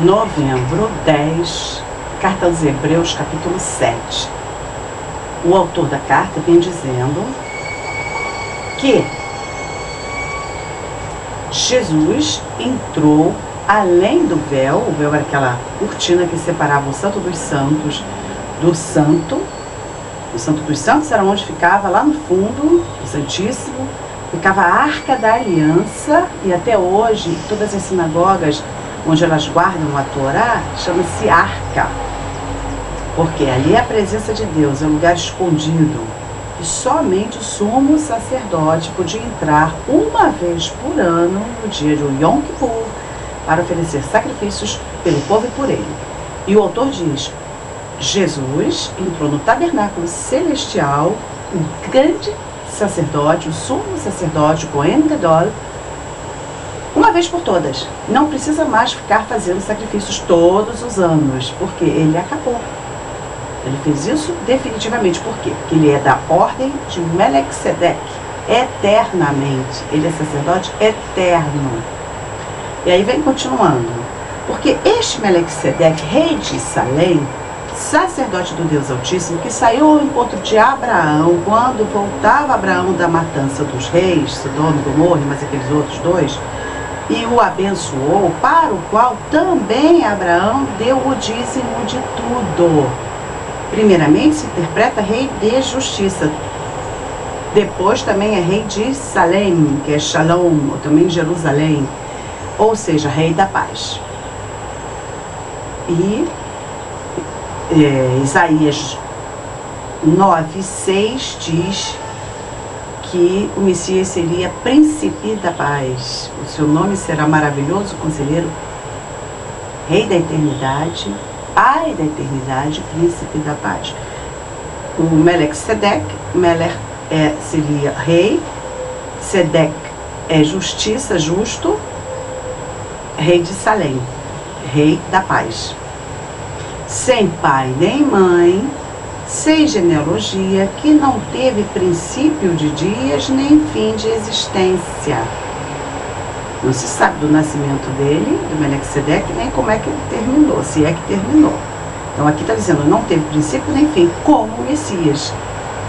novembro 10, carta aos Hebreus, capítulo 7. O autor da carta vem dizendo que Jesus entrou além do véu. O véu era aquela cortina que separava o Santo dos Santos do Santo. O Santo dos Santos era onde ficava, lá no fundo, o Santíssimo, ficava a Arca da Aliança, e até hoje, todas as sinagogas onde elas guardam a Torá, chama-se Arca, porque ali é a presença de Deus, é um lugar escondido, e somente o sumo sacerdote podia entrar uma vez por ano, no dia de Yom Kippur, para oferecer sacrifícios pelo povo e por ele. E o autor diz: Jesus entrou no tabernáculo celestial, o grande sacerdote, o sumo sacerdote, o Cohen Gadol, uma vez por todas. Não precisa mais ficar fazendo sacrifícios todos os anos, porque ele acabou. Ele fez isso definitivamente. Por quê? Porque ele é da ordem de Melquisedeque, eternamente. Ele é sacerdote eterno. E aí vem continuando. Porque este Melquisedeque, rei de Salém, sacerdote do Deus Altíssimo, que saiu ao encontro de Abraão quando voltava Abraão da matança dos reis, Sodoma e Gomorra, mas aqueles outros dois, e o abençoou, para o qual também Abraão deu o dízimo de tudo. Primeiramente se interpreta rei de justiça, depois também é rei de Salém, que é Shalom, ou também Jerusalém, ou seja, rei da paz. E Isaías 9:6 diz que o Messias seria príncipe da paz. O seu nome será maravilhoso conselheiro, rei da eternidade, pai da eternidade, príncipe da paz. O Melquisedeque, seria rei, Sedec é justiça, justo, rei de Salém, rei da paz. Sem pai nem mãe, sem genealogia, que não teve princípio de dias nem fim de existência. Não se sabe do nascimento dele, do Melquisedeque, nem como é que ele terminou, se é que terminou. Então aqui está dizendo, não teve princípio nem fim, como o Messias.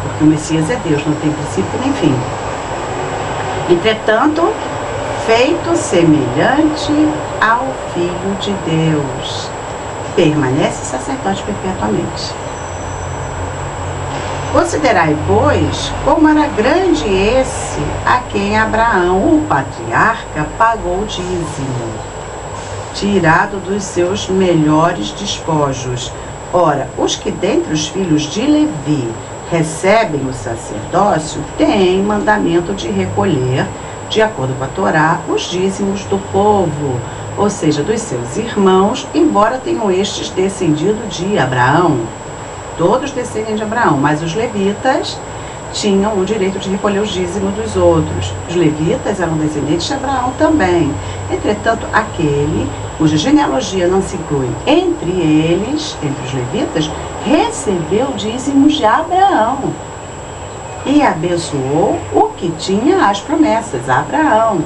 Porque o Messias é Deus, não tem princípio nem fim. Entretanto, feito semelhante ao Filho de Deus, permanece sacerdote perpetuamente. Considerai, pois, como era grande esse a quem Abraão, o patriarca, pagou dízimo, tirado dos seus melhores despojos. Ora, os que dentre os filhos de Levi recebem o sacerdócio têm mandamento de recolher, de acordo com a Torá, os dízimos do povo, ou seja, dos seus irmãos, embora tenham estes descendido de Abraão. Todos descendem de Abraão, mas os levitas tinham o direito de recolher os dízimos dos outros. Os levitas eram descendentes de Abraão também. Entretanto, aquele cuja genealogia não se inclui entre eles, entre os levitas, recebeu dízimos de Abraão e abençoou o que tinha as promessas, Abraão.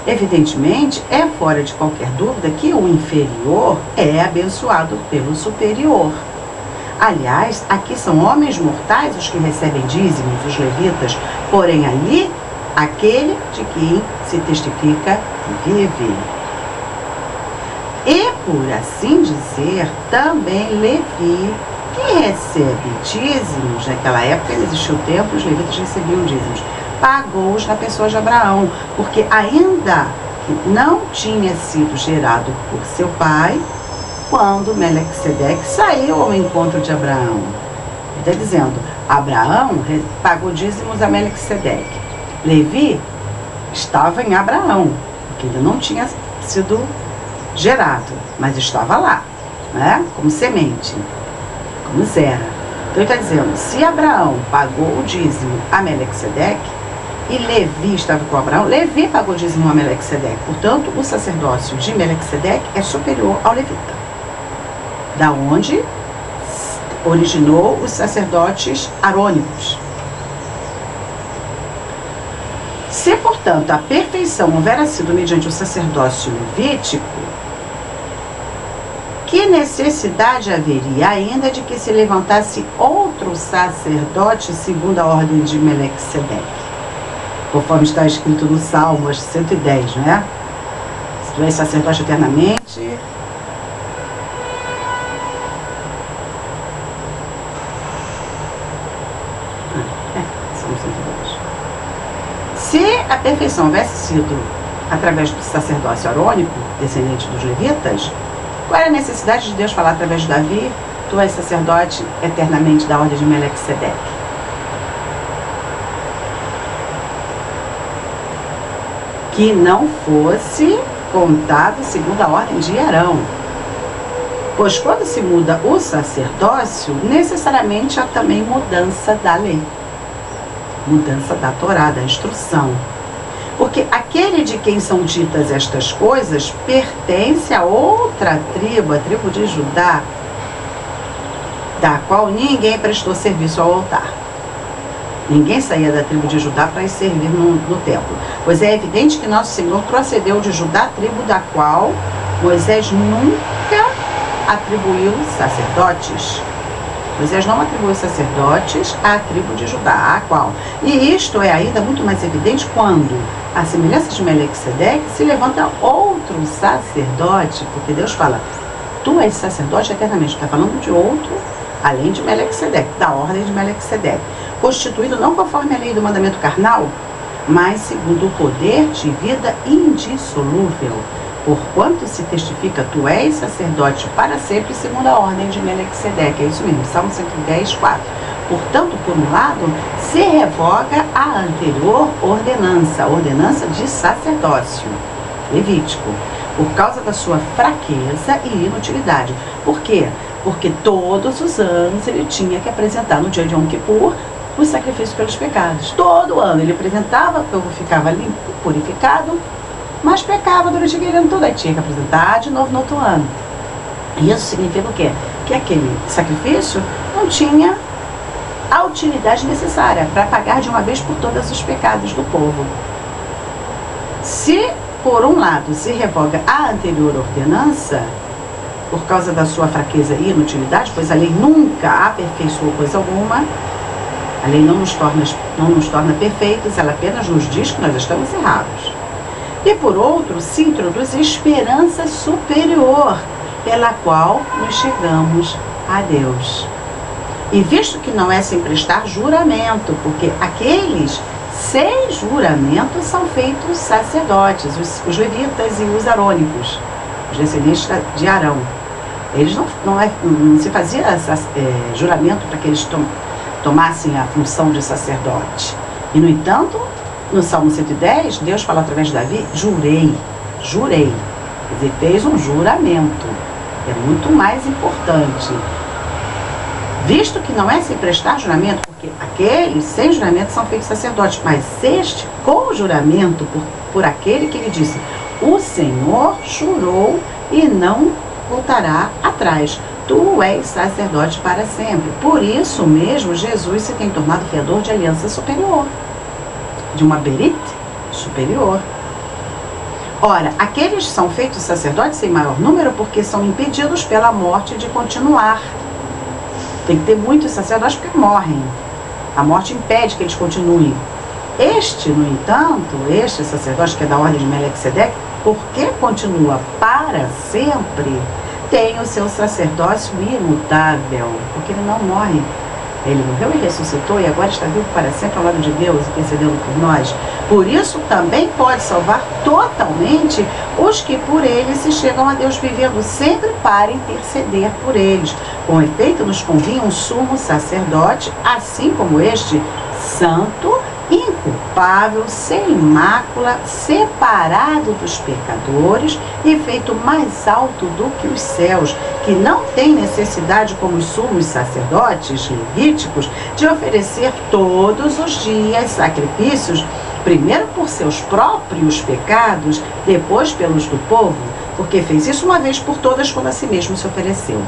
Evidentemente, é fora de qualquer dúvida que o inferior é abençoado pelo superior. Aliás, aqui são homens mortais os que recebem dízimos, os levitas, porém ali, aquele de quem se testifica que vive. E, por assim dizer, também Levi, que recebe dízimos, naquela época não existia o templo, os levitas recebiam dízimos, pagou-os na pessoa de Abraão, porque ainda não tinha sido gerado por seu pai, quando Melquisedeque saiu ao encontro de Abraão. Ele está dizendo, Abraão pagou dízimos a Melquisedeque. Levi estava em Abraão, porque ele não tinha sido gerado, mas estava lá, né? Como semente, como zera. Então ele está dizendo, se Abraão pagou o dízimo a Melquisedeque, e Levi estava com Abraão, Levi pagou dízimo a Melquisedeque. Portanto, o sacerdócio de Melquisedeque é superior ao levita, da onde originou os sacerdotes arônicos. Se, portanto, a perfeição houvera sido mediante o sacerdócio levítico, que necessidade haveria ainda de que se levantasse outro sacerdote segundo a ordem de Melequisedeque? Conforme está escrito no Salmos 110, não é? Se tu és sacerdote eternamente... Salmo 110. Se a perfeição houvesse sido através do sacerdócio arônico, descendente dos levitas, qual era a necessidade de Deus falar através de Davi? Tu és sacerdote eternamente da ordem de Melequisedeque. Que não fosse contado segundo a ordem de Arão. Pois quando se muda o sacerdócio, necessariamente há também mudança da lei. Mudança da Torá, da instrução. Porque aquele de quem são ditas estas coisas pertence a outra tribo, a tribo de Judá, da qual ninguém prestou serviço ao altar. Ninguém saía da tribo de Judá para ir servir no templo. Pois é evidente que nosso Senhor procedeu de Judá, tribo da qual Moisés nunca atribuiu sacerdotes. Moisés não atribuiu sacerdotes à tribo de Judá, a qual? E isto é ainda muito mais evidente quando, à semelhança de Melequisedeque, se levanta outro sacerdote, porque Deus fala, tu és sacerdote eternamente, está falando de outro, além de Melequisedeque, da ordem de Melequisedeque, constituído não conforme a lei do mandamento carnal, mas segundo o poder de vida indissolúvel, porquanto se testifica, tu és sacerdote para sempre, segundo a ordem de Melequisedeque. É isso mesmo, Salmo 110, 4. Portanto, por um lado, se revoga a anterior ordenança, a ordenança de sacerdócio levítico, por causa da sua fraqueza e inutilidade. Por quê? Porque todos os anos ele tinha que apresentar no dia de Yom Kippur o sacrifício pelos pecados. Todo ano ele apresentava, o povo ficava limpo, purificado, mas pecava durante aquele ano todo, aí tinha que apresentar de novo no outro ano. Isso significa o quê? Que aquele sacrifício não tinha a utilidade necessária para pagar de uma vez por todas os pecados do povo. Se, por um lado, se revoga a anterior ordenança, por causa da sua fraqueza e inutilidade, pois a lei nunca aperfeiçoou coisa alguma, a lei não nos torna perfeitos, ela apenas nos diz que nós estamos errados. E por outro, se introduz esperança superior, pela qual nos chegamos a Deus. E visto que não é sem prestar juramento, porque aqueles sem juramento são feitos sacerdotes, os levitas e os arônicos, os descendentes de Arão. Eles não se fazia juramento para que eles tomassem a função de sacerdote. E, no entanto, no Salmo 110, Deus fala através de Davi, jurei. Quer dizer, fez um juramento. É muito mais importante. Visto que não é sem prestar juramento, porque aqueles sem juramento são feitos sacerdotes, mas este com juramento por aquele que lhe disse, o Senhor jurou e não voltará atrás. Tu és sacerdote para sempre. Por isso mesmo, Jesus se tem tornado fiador de aliança superior, de uma berit superior. Ora, aqueles são feitos sacerdotes em maior número porque são impedidos pela morte de continuar. Tem que ter muitos sacerdotes porque morrem. A morte impede que eles continuem. Este, no entanto, este sacerdote que é da ordem de Melequisedeque, porque continua para sempre, tem o seu sacerdócio imutável, porque ele não morre. Ele morreu e ressuscitou e agora está vivo para sempre ao lado de Deus, intercedendo por nós. Por isso também pode salvar totalmente os que por ele se chegam a Deus, vivendo sempre para interceder por eles. Com efeito, nos convinha um sumo sacerdote, assim como este, santo, inculpável, sem mácula, separado dos pecadores e feito mais alto do que os céus, que não tem necessidade, como os sumos sacerdotes levíticos, de oferecer todos os dias sacrifícios, primeiro por seus próprios pecados, depois pelos do povo, porque fez isso uma vez por todas quando a si mesmo se ofereceu.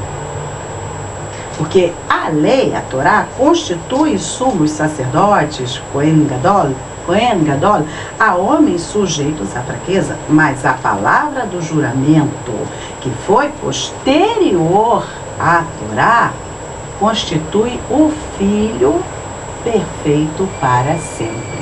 Porque a lei, a Torá, constitui sumos sacerdotes, Kohen Gadol, Kohen Gadol, há homens sujeitos à fraqueza, mas a palavra do juramento, que foi posterior à Torá, constitui o Filho perfeito para sempre.